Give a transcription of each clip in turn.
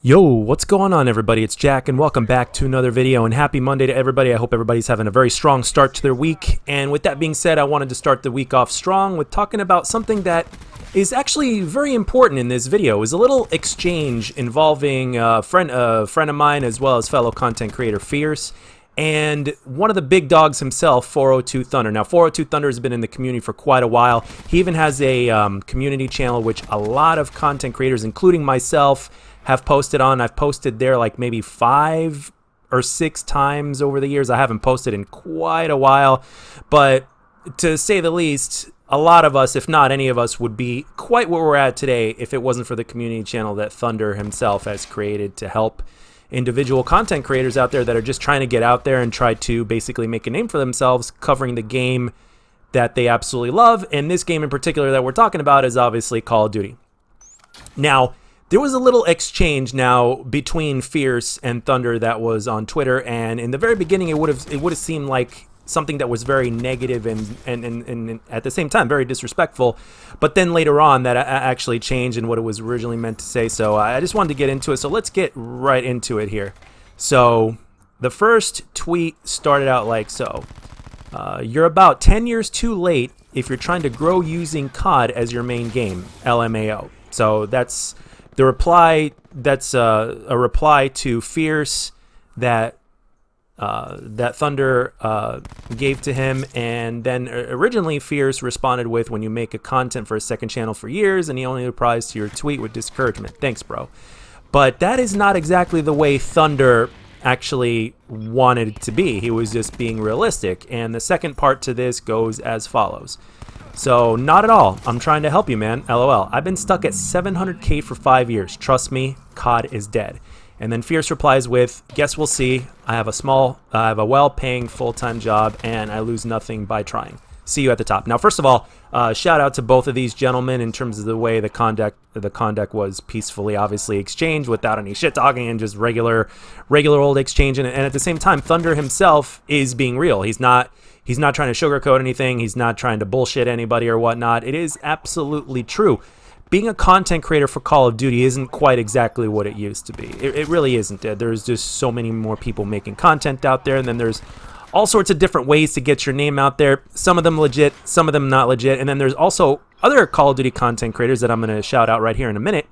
Yo, what's going on everybody? It's Jack and welcome back to another video and happy Monday to everybody. I hope everybody's having a very strong start to their week. And with that being said, I wanted to start the week off strong with talking about something that is actually very important in this video. It was a little exchange involving a friend of mine as well as fellow content creator Fierce and one of the big dogs himself, 402 Thunder. Now, 402 Thunder has been in the community for quite a while. He even has a community channel which a lot of content creators, including myself, have posted on. I've posted there like maybe 5 or 6 times over the years. I haven't posted in quite a while, but to say the least, a lot of us, if not any of us, would be quite where we're at today if it wasn't for the community channel that Thunder himself has created to help individual content creators out there that are just trying to get out there and try to basically make a name for themselves covering the game that they absolutely love. And this game in particular that we're talking about is obviously Call of Duty. Now, there was a little exchange now between Fierce and Thunder that was on Twitter, and in the very beginning it would have seemed like something that was very negative and at the same time very disrespectful, but then later on that actually changed in what it was originally meant to say. So I just wanted to get into it, so let's get right into it here. So the first tweet started out like so. You're about 10 years too late if you're trying to grow using COD as your main game, LMAO. So that's the reply. That's a reply to Fierce that Thunder gave to him, and then originally Fierce responded with, "When you make a content for a second channel for years," and he only replies to your tweet with discouragement. Thanks, bro. But that is not exactly the way Thunder actually wanted it to be. He was just being realistic, and the second part to this goes as follows. So, not at all. I'm trying to help you, man. LOL. I've been stuck at 700k for 5 years. Trust me, COD is dead. And then Fierce replies with, "Guess we'll see. I have a well-paying full-time job, and I lose nothing by trying. See you at the top." Now, first of all, shout out to both of these gentlemen in terms of the way the conduct was peacefully, obviously exchanged without any shit talking and just regular old exchange. And at the same time, Thunder himself is being real. He's not trying to sugarcoat anything. He's not trying to bullshit anybody or whatnot. It is absolutely true. Being a content creator for Call of Duty isn't quite exactly what it used to be. It really isn't. There's just so many more people making content out there, and then there's all sorts of different ways to get your name out there. Some of them legit, some of them not legit, and then there's also other Call of Duty content creators that I'm going to shout out right here in a minute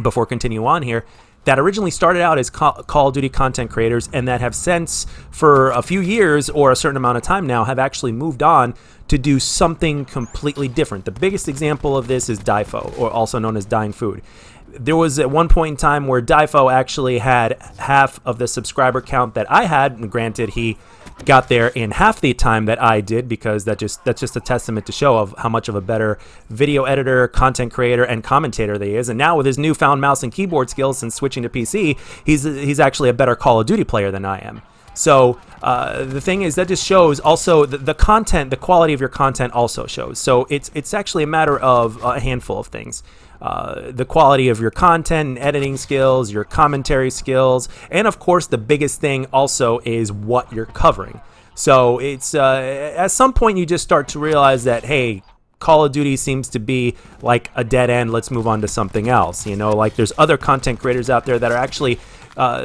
before continue on here, that originally started out as Call of Duty content creators and that have since, for a few years or a certain amount of time now, have actually moved on to do something completely different. The biggest example of this is Difo, or also known as Dying Food. There was at one point in time where Difo actually had half of the subscriber count that I had, and granted he got there in half the time that I did, because that's just a testament to show of how much of a better video editor, content creator, and commentator they is. And now with his newfound mouse and keyboard skills since switching to PC, he's actually a better Call of Duty player than I am. So the thing is, that just shows also the content, the quality of your content also shows. So it's actually a matter of a handful of things. The quality of your content and editing skills, your commentary skills, and of course the biggest thing also is what you're covering. So it's at some point you just start to realize that, hey, Call of Duty seems to be like a dead end. Let's move on to something else. You know, like there's other content creators out there that are actually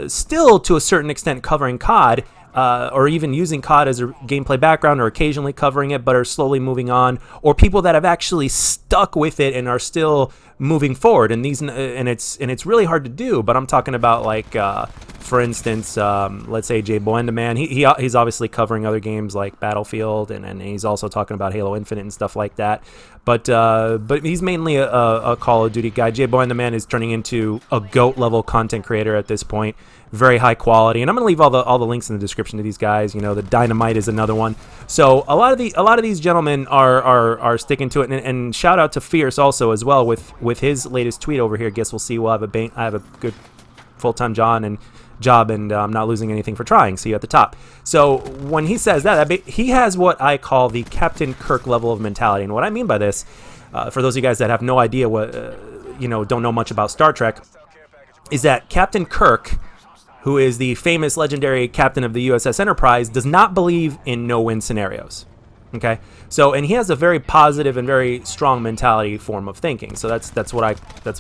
still to a certain extent covering COD, or even using COD as a gameplay background, or occasionally covering it, but are slowly moving on, or people that have actually stuck with it and are still moving forward. And it's really hard to do. But I'm talking about, like, for instance, let's say Jay Boendeman. He's obviously covering other games like Battlefield, and he's also talking about Halo Infinite and stuff like that. But he's mainly a Call of Duty guy. Jay Boendeman is turning into a GOAT level content creator at this point. Very high quality, and I'm gonna leave all the links in the description to these guys. You know, the Dynamite is another one. So a lot of these gentlemen are sticking to it, and shout out to Fierce also as well with his latest tweet over here. Guess we'll see. I have a good full-time job, and I'm not losing anything for trying. See you at the top. So when he says that, he has what I call the Captain Kirk level of mentality, and what I mean by this, for those of you guys that have no idea what don't know much about Star Trek, is that Captain Kirk, who is the famous legendary captain of the USS Enterprise, does not believe in no-win scenarios. Okay, so and he has a very positive and very strong mentality form of thinking. So that's what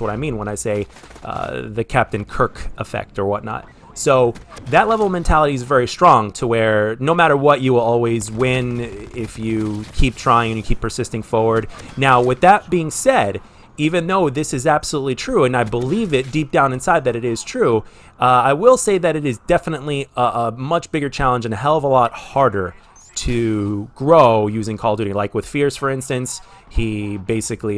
I mean when I say the Captain Kirk effect or whatnot. So that level of mentality is very strong to where no matter what, you will always win if you keep trying and you keep persisting forward. Now, with that being said, even though this is absolutely true, and I believe it deep down inside that it is true, I will say that it is definitely a much bigger challenge and a hell of a lot harder to grow using Call of Duty. Like with Fierce, for instance, he basically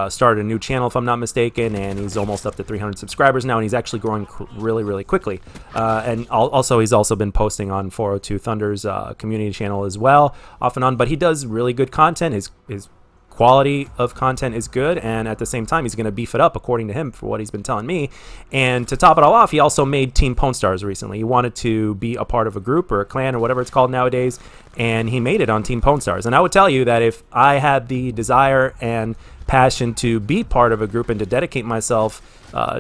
started a new channel, if I'm not mistaken, and he's almost up to 300 subscribers now, and he's actually growing really, really quickly. And also, he's also been posting on 402 Thunder's community channel as well, off and on. But he does really good content. His quality of content is good, and at the same time he's going to beef it up according to him for what he's been telling me. And to top it all off, he also made Team Pwn Stars recently. He wanted to be a part of a group or a clan or whatever it's called nowadays, and he made it on Team Pwn Stars. And I would tell you that if I had the desire and passion to be part of a group and to dedicate myself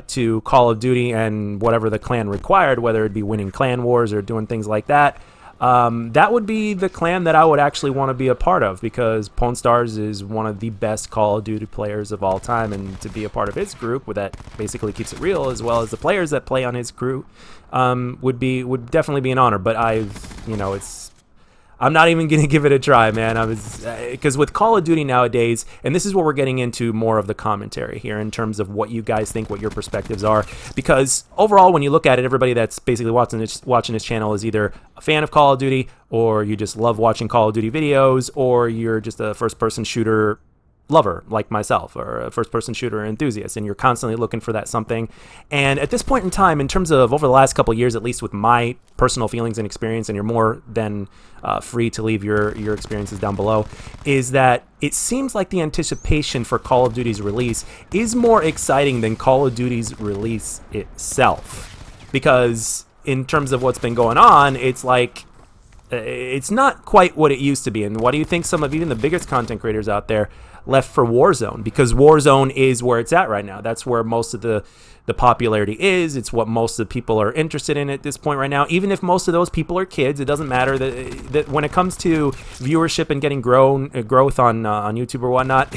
to Call of Duty and whatever the clan required, whether it be winning clan wars or doing things like that, that would be the clan that I would actually want to be a part of, because Pwn Stars is one of the best Call of Duty players of all time, and to be a part of his group that basically keeps it real, as well as the players that play on his crew, would definitely be an honor. But I'm not even going to give it a try, man. Because with Call of Duty nowadays, and this is where we're getting into more of the commentary here in terms of what you guys think, what your perspectives are. Because overall, when you look at it, everybody that's basically watching this channel is either a fan of Call of Duty, or you just love watching Call of Duty videos, or you're just a first-person shooter lover like myself, or a first-person shooter enthusiast, and you're constantly looking for that something. And at this point in time, in terms of over the last couple of years, at least with my personal feelings and experience, and you're more than free to leave your experiences down below, is that it seems like the anticipation for Call of Duty's release is more exciting than Call of Duty's release itself. Because in terms of what's been going on, it's like it's not quite what it used to be. And what do you think some of even the biggest content creators out there left for Warzone? Because Warzone is where it's at right now. That's where most of the popularity is. It's what most of the people are interested in at this point right now. Even if most of those people are kids, it doesn't matter. That when it comes to viewership and getting growth on YouTube or whatnot,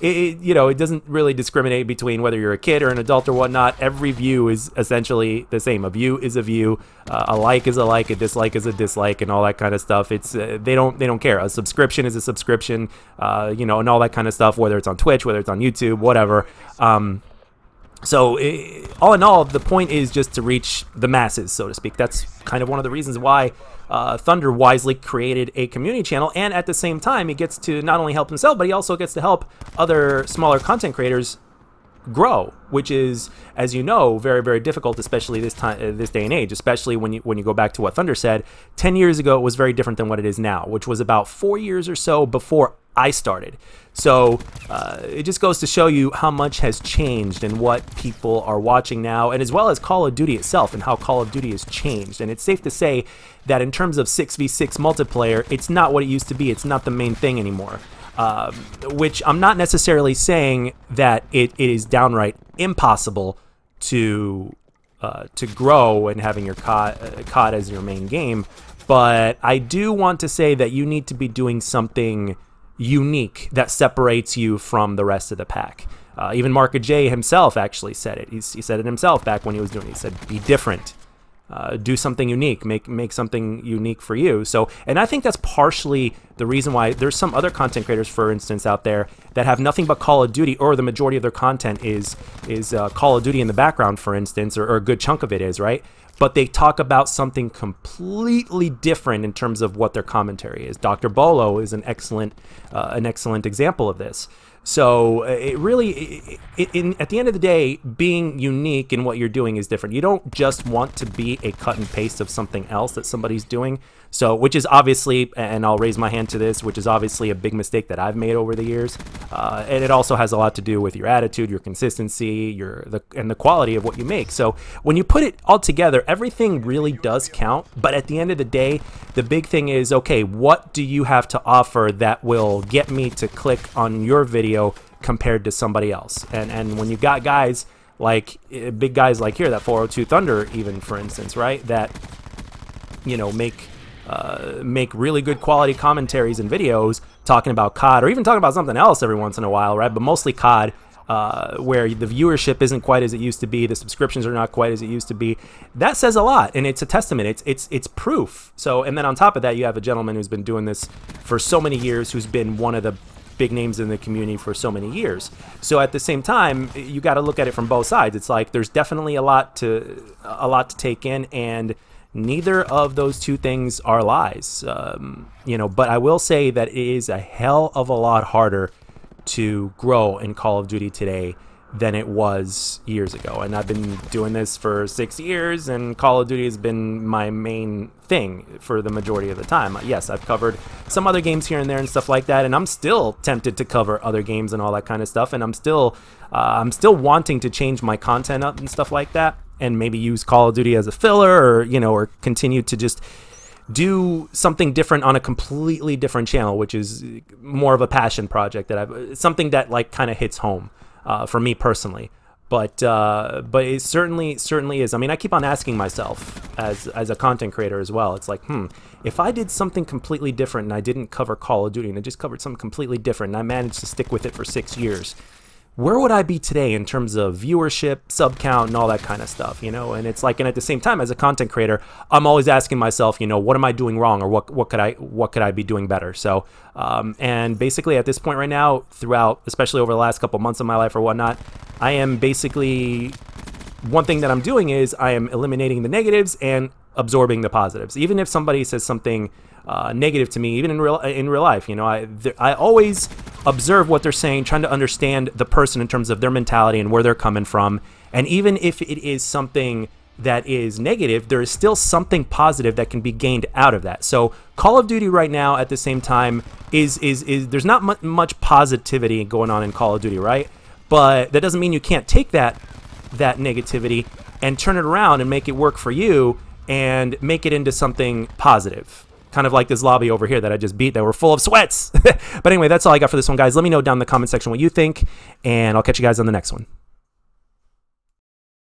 it doesn't really discriminate between whether you're a kid or an adult or whatnot. Every view is essentially the same. A view is a view. A like is a like. A dislike is a dislike, and all that kind of stuff. It's they don't care. A subscription is a subscription. And all that kind of stuff. Whether it's on Twitch, whether it's on YouTube, whatever. So all in all, the point is just to reach the masses, so to speak. That's kind of one of the reasons why Thunder wisely created a community channel, and at the same time, he gets to not only help himself, but he also gets to help other smaller content creators grow, which is, as you know, very, very difficult, especially this day and age. Especially when you go back to what Thunder said 10 years ago, it was very different than what it is now, which was about 4 years or so before I started. So it just goes to show you how much has changed and what people are watching now, and as well as Call of Duty itself and how Call of Duty has changed. And it's safe to say that in terms of 6v6 multiplayer, it's not what it used to be. It's not the main thing anymore. Which I'm not necessarily saying that it is downright impossible to grow and having your COD as your main game, but I do want to say that you need to be doing something unique that separates you from the rest of the pack. Even Marka J himself actually said it. He said it himself back when he was doing it. He said, be different. Do something unique, make something unique for you. So, and I think that's partially the reason why there's some other content creators, for instance, out there that have nothing but Call of Duty, or the majority of their content is Call of Duty in the background, for instance, or a good chunk of it is, right? But they talk about something completely different in terms of what their commentary is. Dr. Bolo is an excellent example of this. So it really, at the end of the day, being unique in what you're doing is different. You don't just want to be a cut and paste of something else that somebody's doing. So, which is obviously, and I'll raise my hand to this, which is obviously a big mistake that I've made over the years. And it also has a lot to do with your attitude, your consistency, and the quality of what you make. So when you put it all together, everything really does count. But at the end of the day, the big thing is, okay, what do you have to offer that will get me to click on your video compared to somebody else? And when you got guys like, big guys like here, that 402 Thunder even, for instance, right, that, make make really good quality commentaries and videos talking about COD, or even talking about something else every once in a while, right? But mostly COD, where the viewership isn't quite as it used to be, the subscriptions are not quite as it used to be. That says a lot, and it's a testament. It's proof. So, and then on top of that, you have a gentleman who's been doing this for so many years, who's been one of the big names in the community for so many years. So at the same time, you got to look at it from both sides. It's like there's definitely a lot to take in, and neither of those two things are lies. But I will say that it is a hell of a lot harder to grow in Call of Duty today than it was years ago. And I've been doing this for 6 years, and Call of Duty has been my main thing for the majority of the time. Yes, I've covered some other games here and there and stuff like that, and I'm still tempted to cover other games and all that kind of stuff, and I'm still wanting to change my content up and stuff like that, and maybe use Call of Duty as a filler, or continue to just do something different on a completely different channel, which is more of a passion project something that like kind of hits home for me personally. But it certainly is. I mean, I keep on asking myself as a content creator as well. It's like, if I did something completely different and I didn't cover Call of Duty and I just covered something completely different and I managed to stick with it for 6 years, where would I be today in terms of viewership, sub count, and all that kind of stuff, And it's like, and at the same time, as a content creator, I'm always asking myself, what am I doing wrong, or what could I be doing better? So, and basically at this point right now, throughout, especially over the last couple months of my life or whatnot, I am basically, one thing that I'm doing is I am eliminating the negatives and absorbing the positives. Even if somebody says something negative to me, even in real life, I always observe what they're saying, trying to understand the person in terms of their mentality and where they're coming from. And even if it is something that is negative, there is still something positive that can be gained out of that. So Call of Duty right now, at the same time, is there's not much positivity going on in Call of Duty, right? But that doesn't mean you can't take that negativity and turn it around and make it work for you and make it into something positive. Kind of like this lobby over here that I just beat that were full of sweats. But anyway, that's all I got for this one, guys. Let me know down in the comment section what you think, and I'll catch you guys on the next one.